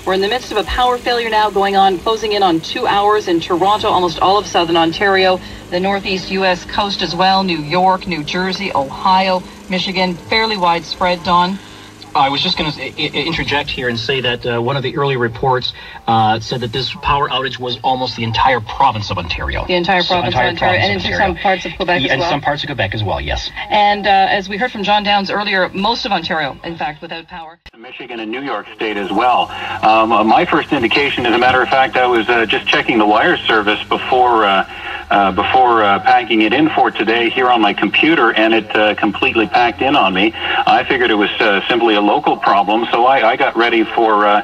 We're in the midst of a power failure now going on, closing in on 2 hours in Toronto, almost all of southern Ontario, the northeast U.S. coast as well, New York, New Jersey, Ohio, Michigan, fairly widespread, Don. I was just going to interject here and say that one of the early reports said that this power outage was almost the entire province of Ontario. The entire province of Ontario, and into some parts of Quebec as well. And some parts of Quebec as well, yes. And as we heard from John Downs earlier, most of Ontario, in fact, without power. Michigan and New York State as well. My first indication, as a matter of fact, I was just checking the wire service before packing it in for today here on my computer, and it completely packed in on me. I figured it was simply a local problem, so I got ready for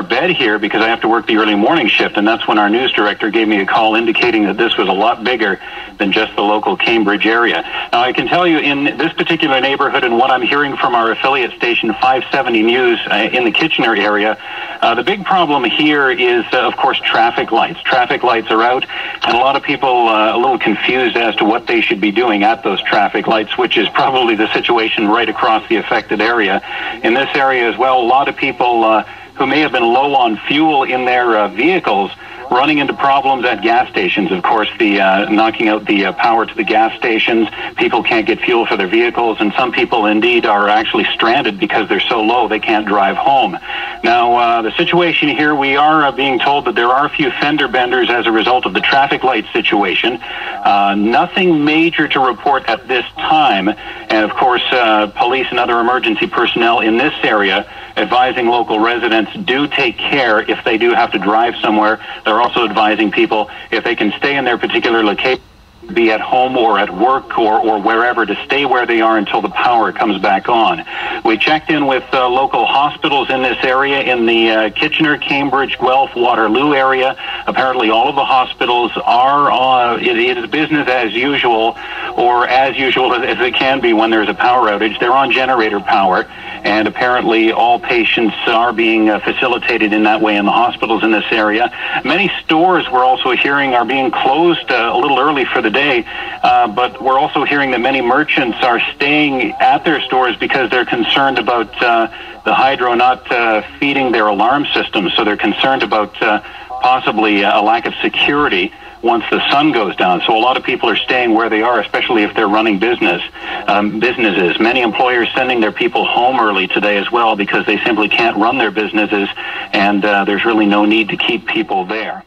bed here because I have to work the early morning shift, and that's when our news director gave me a call indicating that this was a lot bigger than just the local Cambridge area. Now, I can tell you in this particular neighborhood and what I'm hearing from our affiliate station 570 News in the Kitchener area, the big problem here is, of course, traffic lights. Traffic lights are out, and a lot of people a little confused as to what they should be doing at those traffic lights, which is probably the situation right across the affected area. In this area as well, a lot of people who may have been low on fuel in their vehicles running into problems at gas stations. Of course, the knocking out the power to the gas stations. People can't get fuel for their vehicles, and some people indeed are actually stranded because they're so low they can't drive home. Now, the situation here, we are being told that there are a few fender benders as a result of the traffic light situation. Nothing major to report at this time, and of course, police and other emergency personnel in this area advising local residents do take care if they do have to drive somewhere. They're also advising people if they can stay in their particular location, be at home or at work or wherever, to stay where they are until the power comes back on. We checked in with local hospitals in this area, in the Kitchener, Cambridge, Guelph, Waterloo area. Apparently all of the hospitals are it is business as usual, or as usual as it can be when there's a power outage. They're on generator power, and apparently all patients are being facilitated in that way in the hospitals in this area. Many stores, we're also hearing, are being closed a little early for the day, but we're also hearing that many merchants are staying at their stores because they're concerned about the hydro not feeding their alarm system, so they're concerned about possibly a lack of security once the sun goes down. So a lot of people are staying where they are, especially if they're running businesses. Many employers sending their people home early today as well because they simply can't run their businesses, and there's really no need to keep people there.